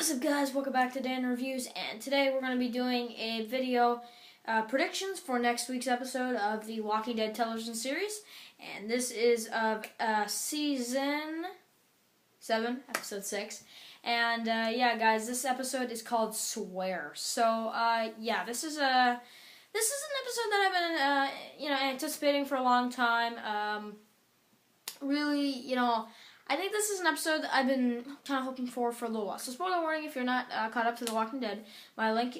What's up, guys? Welcome back to Dan Reviews, and today we're going to be doing a video predictions for next week's episode of the Walking Dead television series, and this is of season 7, episode 6. And yeah, guys, this episode is called Swear. So yeah, this is an episode that I've been anticipating for a long time. Really, I think this is an episode that I've been kind of hoping for a little while. So spoiler warning if you're not caught up to The Walking Dead. My link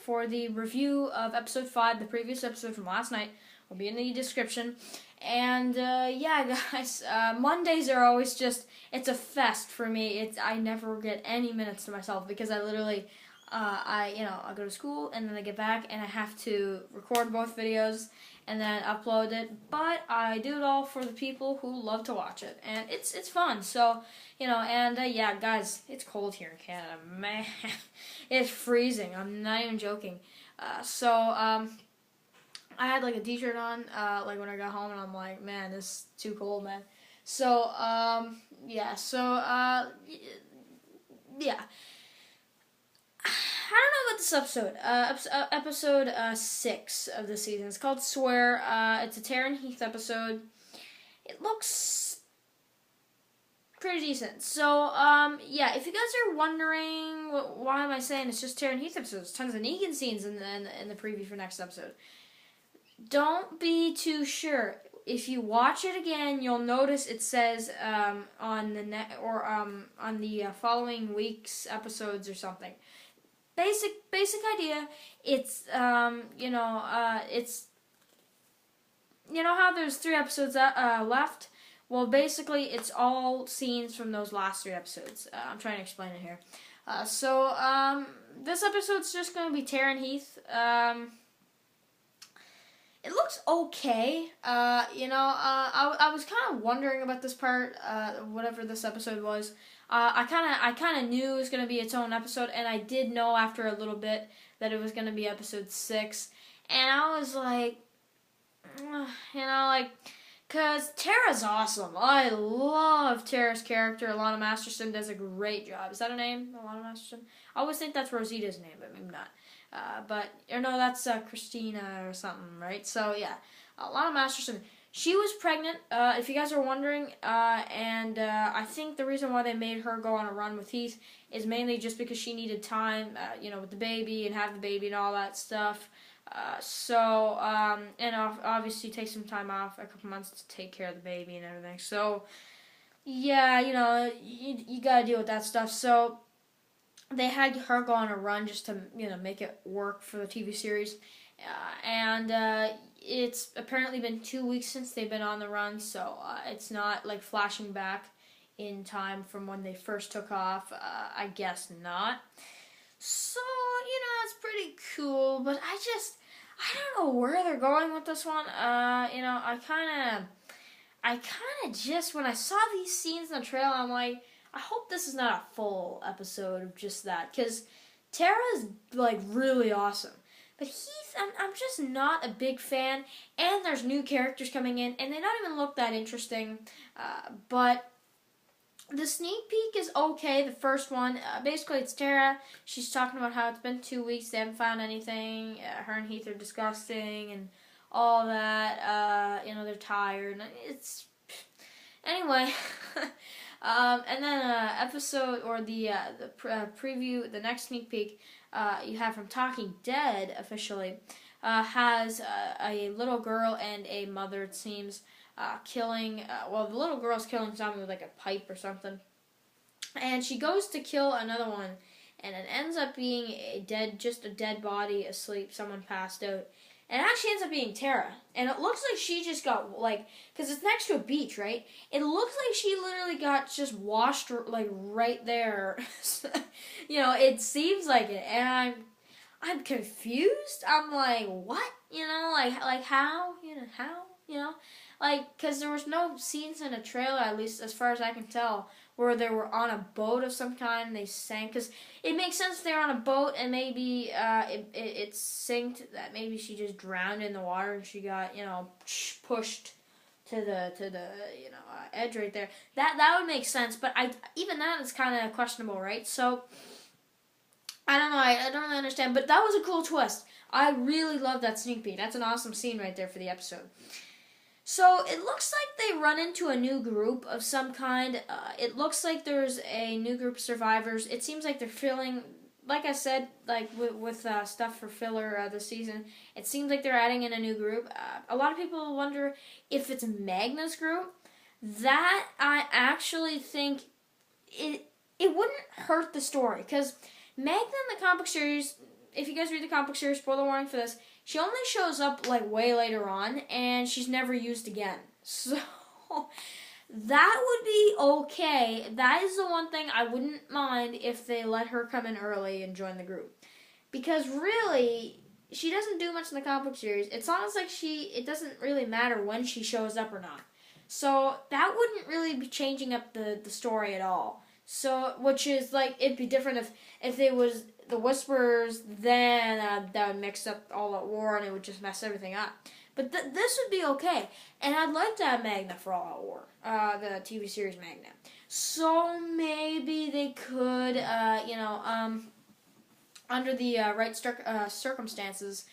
for the review of episode 5, the previous episode from last night, will be in the description. And yeah, guys, Mondays are always just, it's a fest for me. I never get any minutes to myself because I literally, I go to school and then I get back and I have to record both videos and then upload it, but I do it all for the people who love to watch it, and it's fun. So yeah, guys, it's cold here in Canada, man. It's freezing. I'm not even joking. So I had like a t-shirt on like when I got home, and I'm like, man, this is too cold, man. So yeah, yeah. I don't know about this episode. Episode 6 of the season. It's called Swear. It's a Tara and Heath episode. It looks pretty decent. So, yeah, if you guys are wondering why am I saying it's just Tara and Heath episodes, tons of Negan scenes in the preview for next episode. Don't be too sure. If you watch it again, you'll notice it says on on the following week's episodes or something. Basic idea. It's it's how there's 3 episodes left. Well, basically, it's all scenes from those last 3 episodes. I'm trying to explain it here. This episode's just going to be Tara and Heath. It looks okay. I was kind of wondering about this part, whatever this episode was. I kind of knew it was going to be its own episode, and I did know after a little bit that it was going to be episode 6. And I was like, because Tara's awesome. I love Tara's character. Alana Masterson does a great job. Is that her name, Alana Masterson? I always think that's Rosita's name, but maybe not. That's Christina or something, right? So, yeah, Alana Masterson. She was pregnant, if you guys are wondering, and I think the reason why they made her go on a run with Heath is mainly just because she needed time, with the baby and have the baby and all that stuff. And obviously take some time off, a couple months to take care of the baby and everything. So, yeah, you gotta deal with that stuff. So, they had her go on a run just to, make it work for the TV series. It's apparently been 2 weeks since they've been on the run, so it's not like flashing back in time from when they first took off. I guess not. So, it's pretty cool, but I don't know where they're going with this one. I kind of just, when I saw these scenes in the trailer, I'm like, I hope this is not a full episode of just that, because Tara's, like, really awesome. But Heath, I'm just not a big fan, and there's new characters coming in, and they don't even look that interesting. But the sneak peek is okay, the first one. Basically, it's Tara. She's talking about how it's been 2 weeks, they haven't found anything. Her and Heath are disgusting, and all that. They're tired. Anyway. And then episode, or the preview, the next sneak peek you have from Talking Dead officially has a little girl and a mother, it seems, killing. The little girl's killing someone with like a pipe or something, and she goes to kill another one, and it ends up being just a dead body asleep. Someone passed out. And it actually ends up being Tara. And it looks like she just got, because it's next to a beach, right? It looks like she literally got just washed, right there. It seems like it. And I'm confused. I'm like, what? How? How? Because there was no scenes in a trailer, at least as far as I can tell, where they were on a boat of some kind and they sank. Because it makes sense they're on a boat and maybe it sinked, that maybe she just drowned in the water and she got, pushed to the edge right there. That would make sense, but even that is kind of questionable, right? So, I don't know. I don't really understand, but that was a cool twist. I really love that sneak peek. That's an awesome scene right there for the episode. So it looks like they run into a new group of some kind. It looks like there's a new group of survivors. It seems like they're filling, like I said, like with stuff for filler this season. It seems like they're adding in a new group. A lot of people wonder if it's Magna's group. That I actually think it wouldn't hurt the story, because Magna in the comic book series, if you guys read the comic book series, spoiler warning for this, she only shows up like way later on, and she's never used again. So that would be okay. That is the one thing I wouldn't mind if they let her come in early and join the group, because really she doesn't do much in the comic book series. It's almost like it doesn't really matter when she shows up or not. So that wouldn't really be changing up the story at all. So, which is like, it'd be different if it was the Whisperers, then that would mix up All Out War and it would just mess everything up. But this would be okay. And I'd like to have Magna for All Out War, the TV series Magna. So maybe they could, under the right circumstances,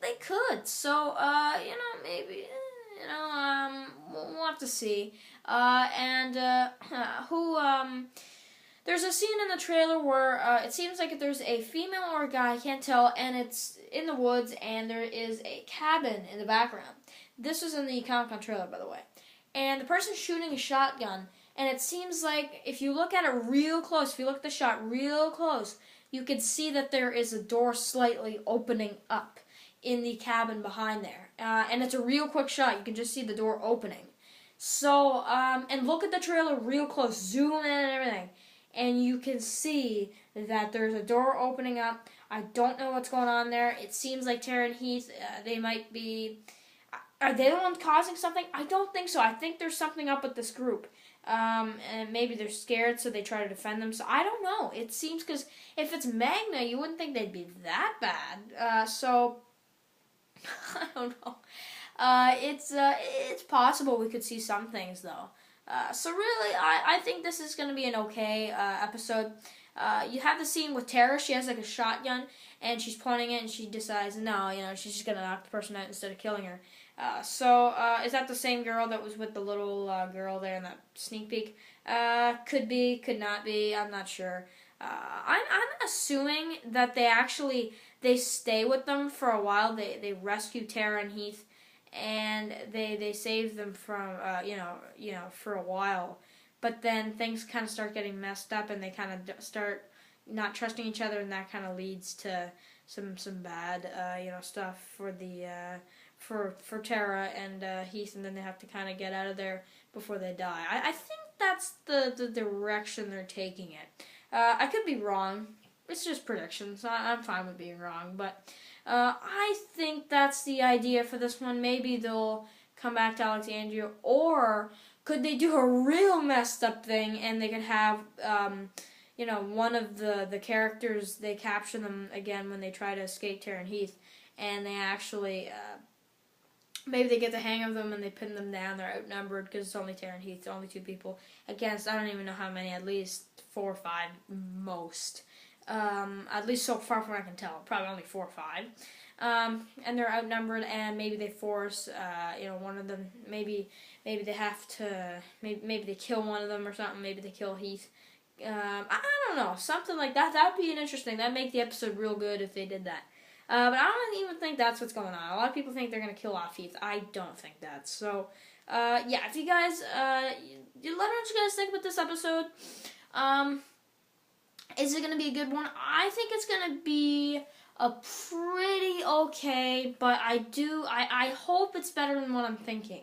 they could. So, maybe, we'll have to see. There's a scene in the trailer where it seems like there's a female or a guy, I can't tell, and it's in the woods, and there is a cabin in the background. This was in the Comic-Con trailer, by the way. And the person's shooting a shotgun, and it seems like if you look at it real close, if you look at the shot real close, you can see that there is a door slightly opening up in the cabin behind there. And it's a real quick shot. You can just see the door opening. So, and look at the trailer real close, zoom in and everything, and you can see that there's a door opening up. I don't know what's going on there. It seems like Tara and Heath, they might be, are they the ones causing something? I don't think so. I think there's something up with this group. And maybe they're scared, so they try to defend them. So I don't know. It seems, because if it's Magna, you wouldn't think they'd be that bad. So, I don't know. It's possible we could see some things, though. So really, I think this is going to be an okay episode. You have the scene with Tara. She has like a shotgun, and she's pointing it, and she decides, no, she's just going to knock the person out instead of killing her. Is that the same girl that was with the little girl there in that sneak peek? Could be, could not be, I'm not sure. I'm assuming that they stay with them for a while. They rescue Tara and Heath, and they save them from for a while, but then things kind of start getting messed up, and they kind of start not trusting each other, and that kind of leads to some bad stuff for the for Tara and Heath, and then they have to kind of get out of there before they die. I think that's the direction they're taking it. I could be wrong. It's just predictions. I'm fine with being wrong, but I think that's the idea for this one. Maybe they'll come back to Alexandria, or could they do a real messed up thing, and they could have, one of the characters, they capture them again when they try to escape Tara and Heath, and they actually, maybe they get the hang of them and they pin them down. They're outnumbered because it's only Tara and Heath, only two people against, I don't even know how many, at least 4 or 5 most. At least so far from what I can tell, probably only 4 or 5. And they're outnumbered, and maybe they force, one of them, maybe they have to, maybe they kill one of them or something, maybe they kill Heath. I don't know, something like that. That would be interesting. That'd make the episode real good if they did that. But I don't even think that's what's going on. A lot of people think they're going to kill off Heath. I don't think that. So, if you guys, let me know what you guys think about this episode. Is it going to be a good one? I think it's going to be a pretty okay, but I hope it's better than what I'm thinking.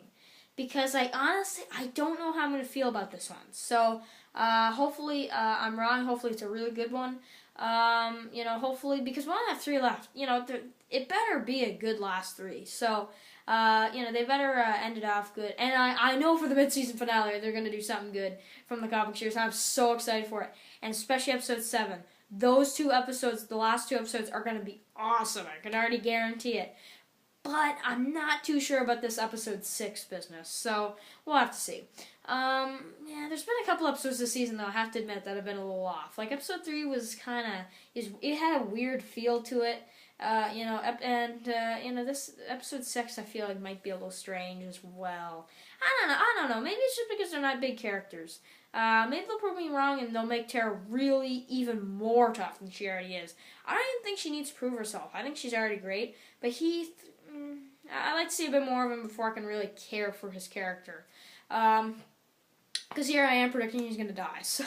Because I don't know how I'm going to feel about this one. So, hopefully, I'm wrong. Hopefully it's a really good one. Hopefully, because we only have 3 left. It better be a good last 3. So, they better end it off good. And I know for the mid-season finale, they're going to do something good from the comic series. I'm so excited for it. And especially episode 7. Those 2 episodes, the last 2 episodes, are going to be awesome. I can already guarantee it. But I'm not too sure about this episode 6 business. So, we'll have to see. Yeah, there's been a couple episodes this season though. I have to admit that have been a little off. Like episode 3 was it had a weird feel to it. This episode 6 I feel like might be a little strange as well. I don't know. Maybe it's just because they're not big characters. Maybe they'll prove me wrong and they'll make Tara really even more tough than she already is. I don't even think she needs to prove herself. I think she's already great. But Heath, I like to see a bit more of him before I can really care for his character. Because here I am predicting he's going to die. So,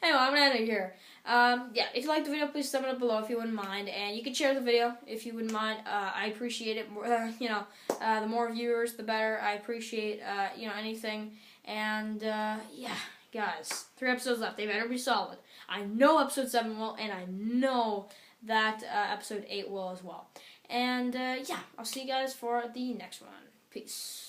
anyway, I'm going to end it here. Yeah, if you liked the video, please thumb it up below if you wouldn't mind. And you can share the video if you wouldn't mind. I appreciate it. The more viewers, the better. I appreciate, anything. And, yeah, guys, 3 episodes left. They better be solid. I know episode 7 will, and I know that episode 8 will as well. And, yeah, I'll see you guys for the next one. Peace.